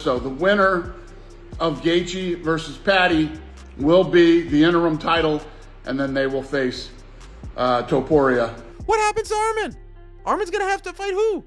So the winner of Gaethje versus Paddy will be the interim title, and then they will face Topuria. What happens to Arman? Arman's gonna have to fight who?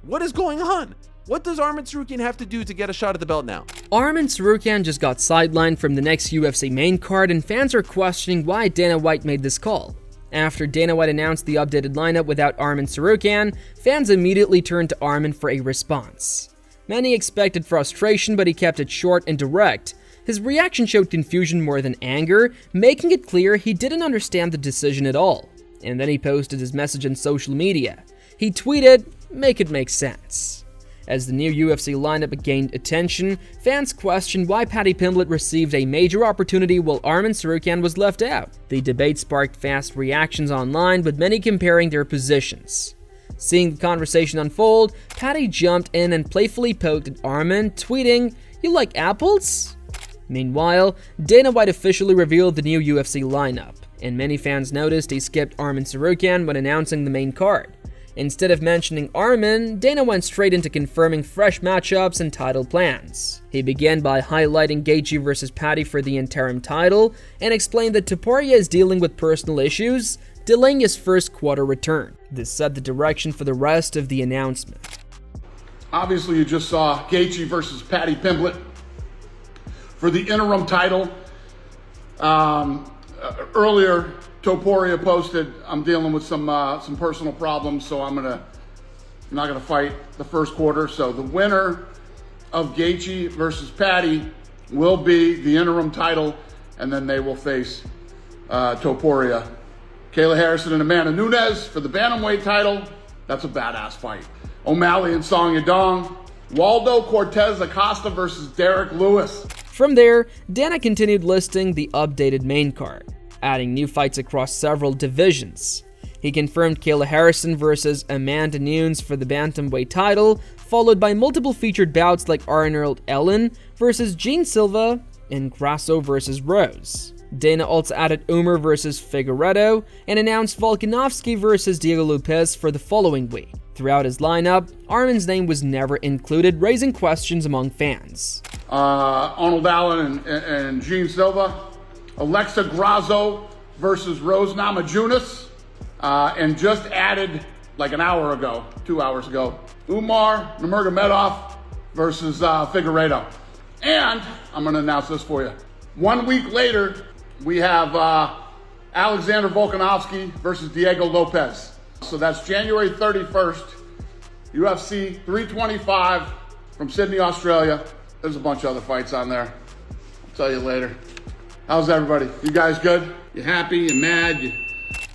What is going on? What does Arman Tsarukyan have to do to get a shot at the belt now? Arman Tsarukyan just got sidelined from the next UFC main card, and fans are questioning why Dana White made this call. After Dana White announced the updated lineup without Arman Tsarukyan, fans immediately turned to Arman for a response. Many expected frustration, but he kept it short and direct. His reaction showed confusion more than anger, making it clear he didn't understand the decision at all. And then he posted his message on social media. He tweeted, "Make it make sense." As the new UFC lineup gained attention, fans questioned why Paddy Pimblett received a major opportunity while Arman Tsarukyan was left out. The debate sparked fast reactions online, with many comparing their positions. Seeing the conversation unfold, Paddy jumped in and playfully poked at Arman, tweeting, "You like apples?" Meanwhile, Dana White officially revealed the new UFC lineup, and many fans noticed he skipped Arman Tsarukyan when announcing the main card. Instead of mentioning Arman, Dana went straight into confirming fresh matchups and title plans. He began by highlighting Gaethje versus Paddy for the interim title, and explained that Topuria is dealing with personal issues, delaying his first quarter return. This set the direction for the rest of the announcement. Obviously, you just saw Gaethje versus Paddy Pimblett for the interim title. Earlier, Topuria posted, "I'm dealing with some personal problems, so I'm not gonna fight the first quarter." So the winner of Gaethje versus Paddy will be the interim title, and then they will face Topuria. Kayla Harrison and Amanda Nunes for the bantamweight title. That's a badass fight. O'Malley and Song Yadong. Waldo Cortez Acosta versus Derek Lewis. From there, Dana continued listing the updated main card, adding new fights across several divisions. He confirmed Kayla Harrison versus Amanda Nunes for the bantamweight title, followed by multiple featured bouts like Arnold Ellen versus Gene Silva and Grasso versus Rose. Dana also added Umar versus Figueiredo and announced Volkanovski versus Diego Lopez for the following week. Throughout his lineup, Arman's name was never included, raising questions among fans. Arnold Allen and Gene Silva. Alexa Grasso versus Rose Namajunas. And just added like an hour ago, 2 hours ago, Umar Nurmagomedov versus Figueiredo. And I'm going to announce this for you. 1 week later, we have Alexander Volkanovski versus Diego Lopez. So that's January 31st, UFC 325 from Sydney, Australia. There's a bunch of other fights on there. I'll tell you later. How's everybody? You guys good? You happy? You mad?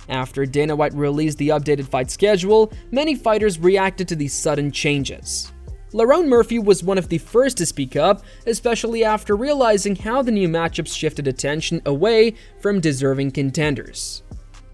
After Dana White released the updated fight schedule, many fighters reacted to these sudden changes. Lerone Murphy was one of the first to speak up, especially after realizing how the new matchups shifted attention away from deserving contenders.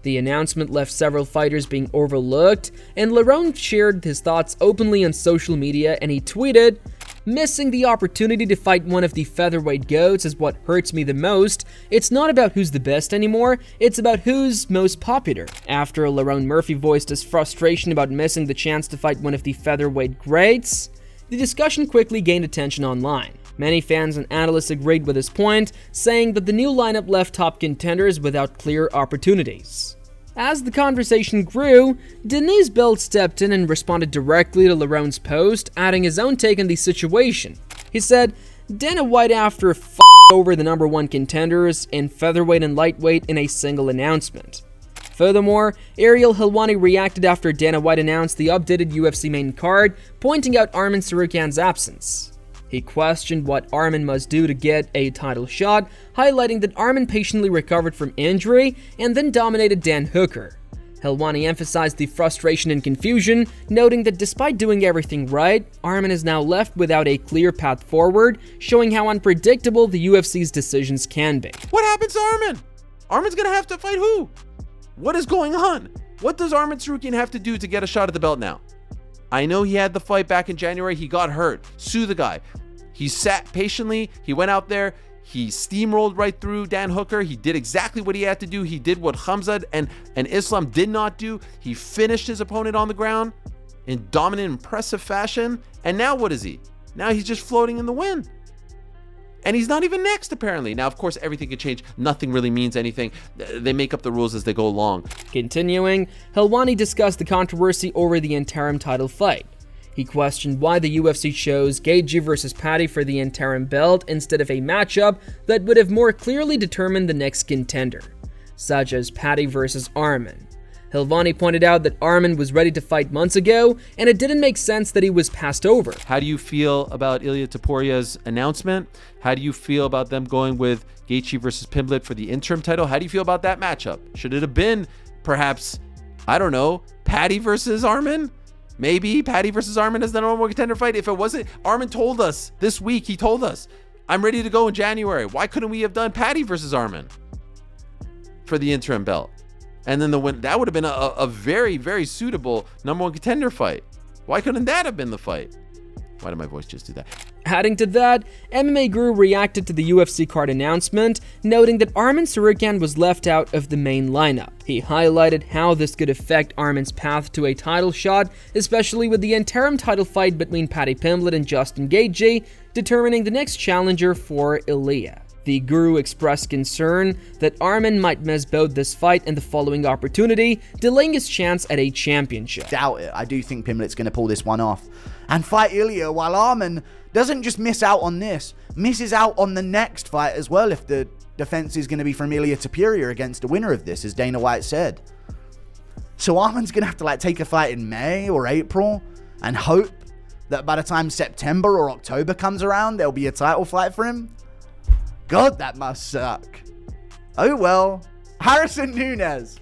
The announcement left several fighters being overlooked, and Lerone shared his thoughts openly on social media, and he tweeted, "Missing the opportunity to fight one of the featherweight goats is what hurts me the most. It's not about who's the best anymore, it's about who's most popular." After Lerone Murphy voiced his frustration about missing the chance to fight one of the featherweight greats, the discussion quickly gained attention online. Many fans and analysts agreed with his point, saying that the new lineup left top contenders without clear opportunities. As the conversation grew, Denise Bell stepped in and responded directly to Lerone's post, adding his own take on the situation. He said, "Dana White after over the number one contenders in featherweight and lightweight in a single announcement." Furthermore, Ariel Helwani reacted after Dana White announced the updated UFC main card, pointing out Arman Tsarukyan's absence. He questioned what Arman must do to get a title shot, highlighting that Arman patiently recovered from injury and then dominated Dan Hooker. Helwani emphasized the frustration and confusion, noting that despite doing everything right, Arman is now left without a clear path forward, showing how unpredictable the UFC's decisions can be. What happens to Arman? Arman's gonna have to fight who? What is going on? What does Arman Tsarukyan have to do to get a shot at the belt now? I know he had the fight back in January. He got hurt. Sue the guy. He sat patiently. He went out there. He steamrolled right through Dan Hooker. He did exactly what he had to do. He did what Khamzat and Islam did not do. He finished his opponent on the ground in dominant, impressive fashion. And now what is he? Now he's just floating in the wind. And he's not even next, apparently. Now, of course, everything can change. Nothing really means anything. They make up the rules as they go along. Continuing, Helwani discussed the controversy over the interim title fight. He questioned why the UFC chose Gaethje versus Paddy for the interim belt instead of a matchup that would have more clearly determined the next contender, such as Paddy versus Arman. Helwani pointed out that Arman was ready to fight months ago, and it didn't make sense that he was passed over. How do you feel about Ilia Topuria's announcement? How do you feel about them going with Gaethje versus Pimblett for the interim title? How do you feel about that matchup? Should it have been, perhaps, I don't know, Paddy versus Arman? Maybe Paddy versus Arman as the number one contender fight? If it wasn't, Arman told us this week, he told us, I'm ready to go in January. Why couldn't we have done Paddy versus Arman for the interim belt? And then that would have been a very, very suitable number one contender fight. Why couldn't that have been the fight? Why did my voice just do that? Adding to that, MMA Guru reacted to the UFC card announcement, noting that Arman Tsarukyan was left out of the main lineup. He highlighted how this could affect Arman's path to a title shot, especially with the interim title fight between Paddy Pimblett and Justin Gaethje, determining the next challenger for Ilia. The Guru expressed concern that Arman might miss both this fight and the following opportunity, delaying his chance at a championship. Doubt it. I do think Pimblett's going to pull this one off and fight Ilia, while Arman doesn't just miss out on this, misses out on the next fight as well if the defense is going to be from Ilia Topuria against the winner of this, as Dana White said. So Arman's going to have to take a fight in May or April and hope that by the time September or October comes around, there'll be a title fight for him. God, that must suck. Oh well. Harrison Nunes.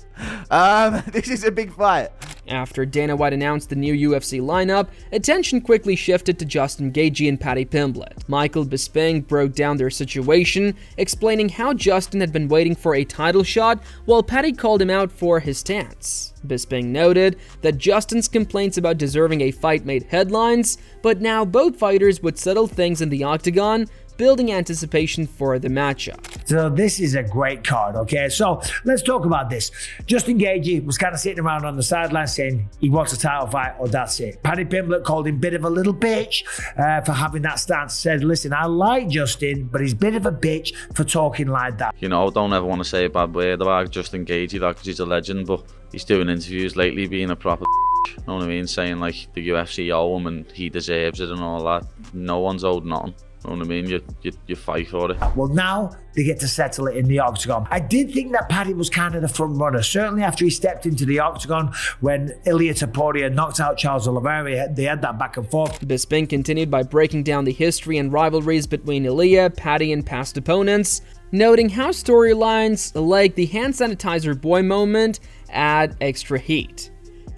This is a big fight. After Dana White announced the new UFC lineup, attention quickly shifted to Justin Gaethje and Paddy Pimblett. Michael Bisping broke down their situation, explaining how Justin had been waiting for a title shot while Paddy called him out for his stance. Bisping noted that Justin's complaints about deserving a fight made headlines, but now both fighters would settle things in the octagon, building anticipation for the matchup. So this is a great card, okay? So let's talk about this. Justin Gaethje was kind of sitting around on the sidelines saying he wants a title fight or that's it. Paddy Pimblett called him a bit of a little bitch for having that stance. Said, listen, I like Justin, but he's a bit of a bitch for talking like that. You know, don't ever want to say a bad word about Justin Gaethje, because he's a legend, but he's doing interviews lately being a proper you know what I mean? Saying like the UFC owe him and he deserves it and all that. No one's owed nothing. You know what I mean? You fight for it. Well, now they get to settle it in the octagon. I did think that Paddy was kind of the front runner. Certainly after he stepped into the octagon when Ilia Topuria knocked out Charles Oliveira, they had that back and forth. Bisping continued by breaking down the history and rivalries between Ilia, Paddy, and past opponents, noting how storylines like the hand sanitizer boy moment add extra heat.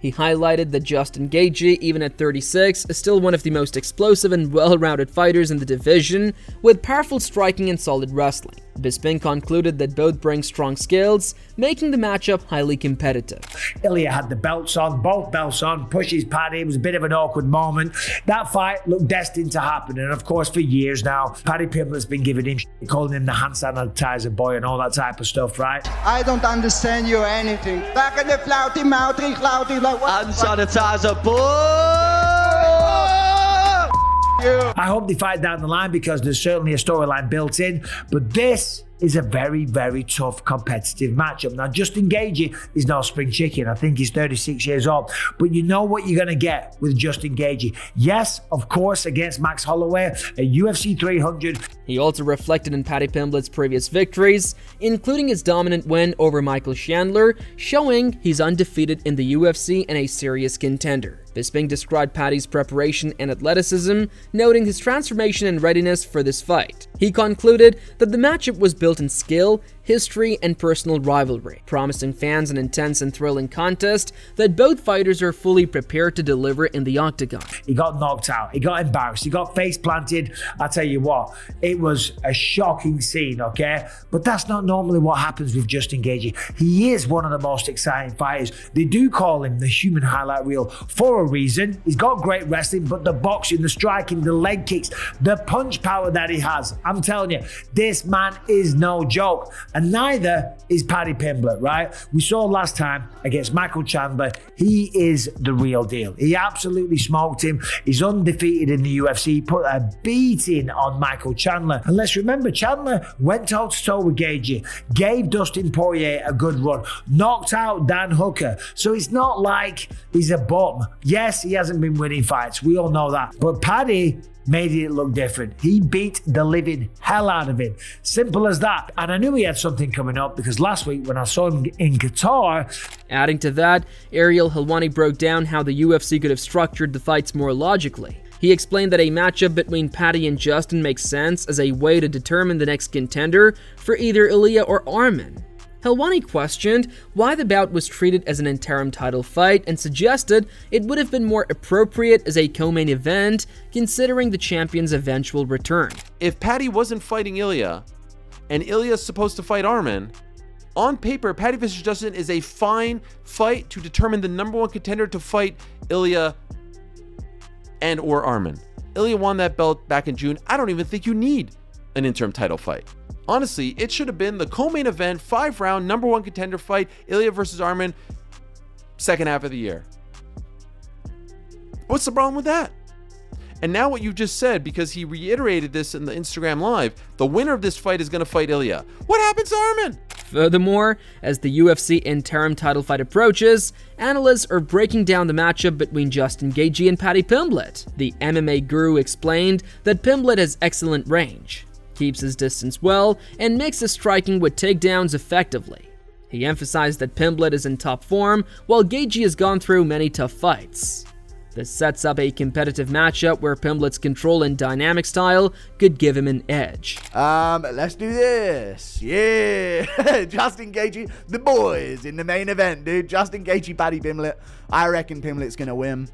He highlighted that Justin Gaethje, even at 36, is still one of the most explosive and well-rounded fighters in the division, with powerful striking and solid wrestling. Bisping concluded that both bring strong skills, making the matchup highly competitive. Ilia had the belts on, both belts on, pushes Paddy. It was a bit of an awkward moment. That fight looked destined to happen, and of course for years now, Paddy Pimblett's been giving him shit, calling him the hand sanitizer boy and all that type of stuff, right? I don't understand you or anything. Back in the flouty mouthy, clouty, like what? Hand sanitizer boy! I hope they fight down the line because there's certainly a storyline built in, but this is a very, very tough competitive matchup. Now, Justin Gaethje is no spring chicken. I think he's 36 years old, but you know what you're going to get with Justin Gaethje. Yes, of course, against Max Holloway at UFC 300. He also reflected on Paddy Pimblett's previous victories, including his dominant win over Michael Chandler, showing he's undefeated in the UFC and a serious contender. Bisping described Paddy's preparation and athleticism, noting his transformation and readiness for this fight. He concluded that the matchup was built in skill, history, and personal rivalry, promising fans an intense and thrilling contest that both fighters are fully prepared to deliver in the octagon. He got knocked out, he got embarrassed, he got face planted. I tell you what, it was a shocking scene, okay? But that's not normally what happens with Justin Gaethje. He is one of the most exciting fighters. They do call him the human highlight reel for a reason. He's got great wrestling, but the boxing, the striking, the leg kicks, the punch power that he has, I'm telling you, this man is no joke. And neither is Paddy Pimblett, right? We saw last time against Michael Chandler, he is the real deal. He absolutely smoked him. He's undefeated in the UFC. He put a beating on Michael Chandler. And let's remember, Chandler went toe-to-toe with Gaethje, gave Dustin Poirier a good run, knocked out Dan Hooker. So it's not like he's a bum. Yes, he hasn't been winning fights. We all know that. But Paddy made it look different. He beat the living hell out of him. Simple as that. And I knew he had something coming up because last week when I saw him in Qatar. Adding to that, Ariel Helwani broke down how the UFC could have structured the fights more logically. He explained that a matchup between Paddy and Justin makes sense as a way to determine the next contender for either Ilya or Arman. Helwani questioned why the bout was treated as an interim title fight and suggested it would have been more appropriate as a co-main event considering the champion's eventual return. If Paddy wasn't fighting Ilya and Ilya's supposed to fight Arman, on paper, Paddy vs. Justin is a fine fight to determine the number one contender to fight Ilya and or Arman. Ilya won that belt back in June. I don't even think you need an interim title fight. Honestly, it should have been the co-main event, 5-round, number one contender fight, Ilya versus Arman, second half of the year. What's the problem with that? And now what you just said, because he reiterated this in the Instagram Live, the winner of this fight is going to fight Ilya. What happens to Arman? Furthermore, as the UFC interim title fight approaches, analysts are breaking down the matchup between Justin Gaethje and Paddy Pimblett. The MMA guru explained that Pimblett has excellent range, keeps his distance well, and mixes striking with takedowns effectively. He emphasized that Pimblett is in top form, while Gaethje has gone through many tough fights. This sets up a competitive matchup where Pimblett's control and dynamic style could give him an edge. Let's do this. Yeah. Justin Gaethje, the boys in the main event, dude. Justin Gaethje, Paddy Pimblett. I reckon Pimblett's going to win.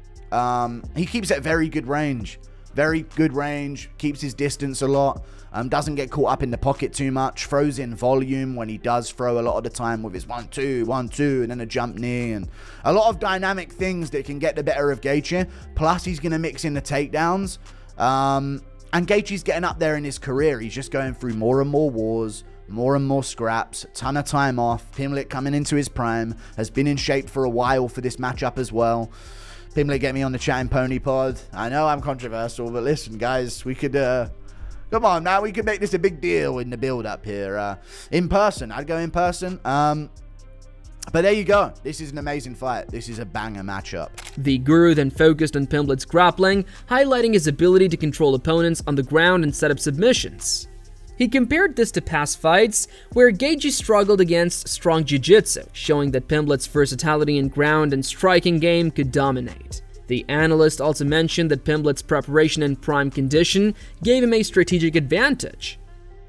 He keeps at very good range. Very good range. Keeps his distance a lot. Doesn't get caught up in the pocket too much. Throws in volume when he does throw a lot of the time with his 1-2, 1-2, and then a jump knee. And a lot of dynamic things that can get the better of Gaethje. Plus, he's going to mix in the takedowns. And Gaethje's getting up there in his career. He's just going through more and more wars, more and more scraps, a ton of time off. Pimblett coming into his prime. Has been in shape for a while for this matchup as well. Pimblett, get me on the Chatting Pony pod. I know I'm controversial, but listen, guys, we could... Come on, now we can make this a big deal in the build-up here. In person, I'd go in person. But there you go. This is an amazing fight. This is a banger matchup. The guru then focused on Pimblett's grappling, highlighting his ability to control opponents on the ground and set up submissions. He compared this to past fights, where Gaethje struggled against strong jiu-jitsu, showing that Pimblett's versatility in ground and striking game could dominate. The analyst also mentioned that Pimblett's preparation in prime condition gave him a strategic advantage,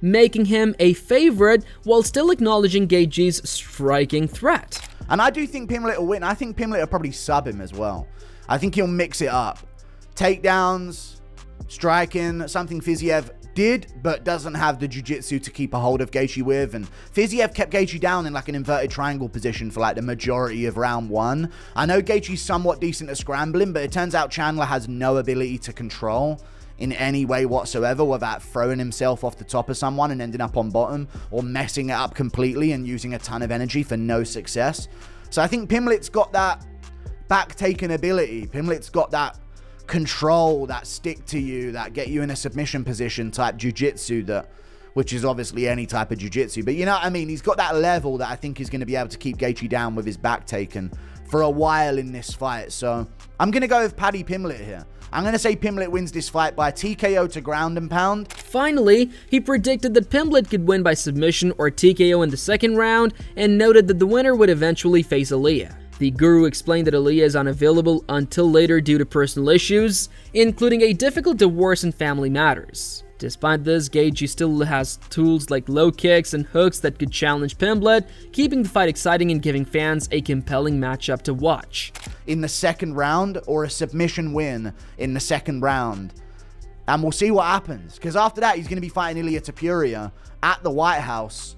making him a favorite while still acknowledging Gaethje's striking threat. And I do think Pimblett will win. I think Pimblett will probably sub him as well. I think he'll mix it up. Takedowns, striking, something Fiziev did, but doesn't have the jiu-jitsu to keep a hold of Gaethje with. And Fiziev kept Gaethje down in like an inverted triangle position for like the majority of round one. I know Gaethje's somewhat decent at scrambling, but it turns out Chandler has no ability to control in any way whatsoever without throwing himself off the top of someone and ending up on bottom, or messing it up completely and using a ton of energy for no success. So I think Pimblett's got that back-taking ability. Pimblett's got that control, that stick to you, that get you in a submission position type jiu-jitsu, which is obviously any type of jiu-jitsu, but you know what I mean? He's got that level that I think is going to be able to keep Gaethje down with his back taken for a while in this fight. So I'm going to go with Paddy Pimblett here. I'm going to say Pimblett wins this fight by TKO to ground and pound. Finally, he predicted that Pimblett could win by submission or TKO in the second round, and noted that the winner would eventually face Ilya. The guru explained that Ilya is unavailable until later due to personal issues, including a difficult divorce and family matters. Despite this, Gaethje still has tools like low kicks and hooks that could challenge Pimblett, keeping the fight exciting and giving fans a compelling matchup to watch. In the second round, or a submission win in the second round. And we'll see what happens, because after that, he's going to be fighting Ilya Topuria at the White House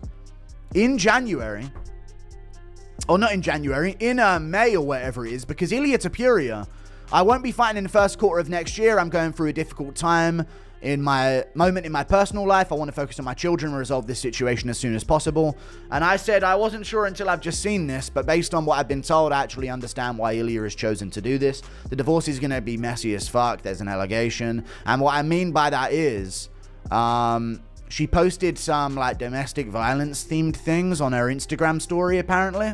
in January. Or not in January, in May or whatever it is, because Ilya Topuria, I won't be fighting in the first quarter of next year. I'm going through a difficult time in my moment in my personal life. I want to focus on my children and resolve this situation as soon as possible. And I said I wasn't sure until I've just seen this, but based on what I've been told, I actually understand why Ilya has chosen to do this. The divorce is going to be messy as fuck. There's an allegation. And what I mean by that is, she posted some like domestic violence themed things on her Instagram story, apparently.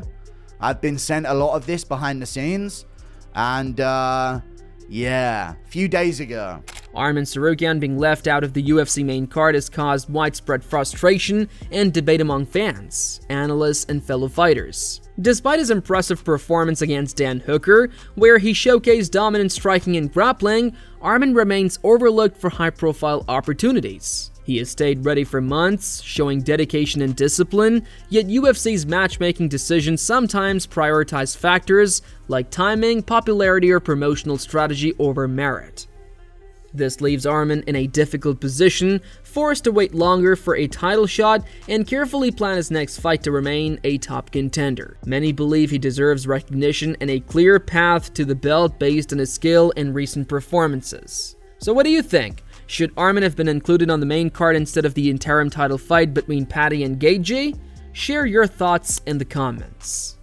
I've been sent a lot of this behind the scenes. And, yeah, a few days ago. Arman Tsarukyan being left out of the UFC main card has caused widespread frustration and debate among fans, analysts, and fellow fighters. Despite his impressive performance against Dan Hooker, where he showcased dominant striking and grappling, Arman remains overlooked for high-profile opportunities. He has stayed ready for months, showing dedication and discipline, yet UFC's matchmaking decisions sometimes prioritize factors like timing, popularity, or promotional strategy over merit. This leaves Arman in a difficult position, forced to wait longer for a title shot and carefully plan his next fight to remain a top contender. Many believe he deserves recognition and a clear path to the belt based on his skill and recent performances. So what do you think? Should Arman have been included on the main card instead of the interim title fight between Paddy and Gaethje? Share your thoughts in the comments.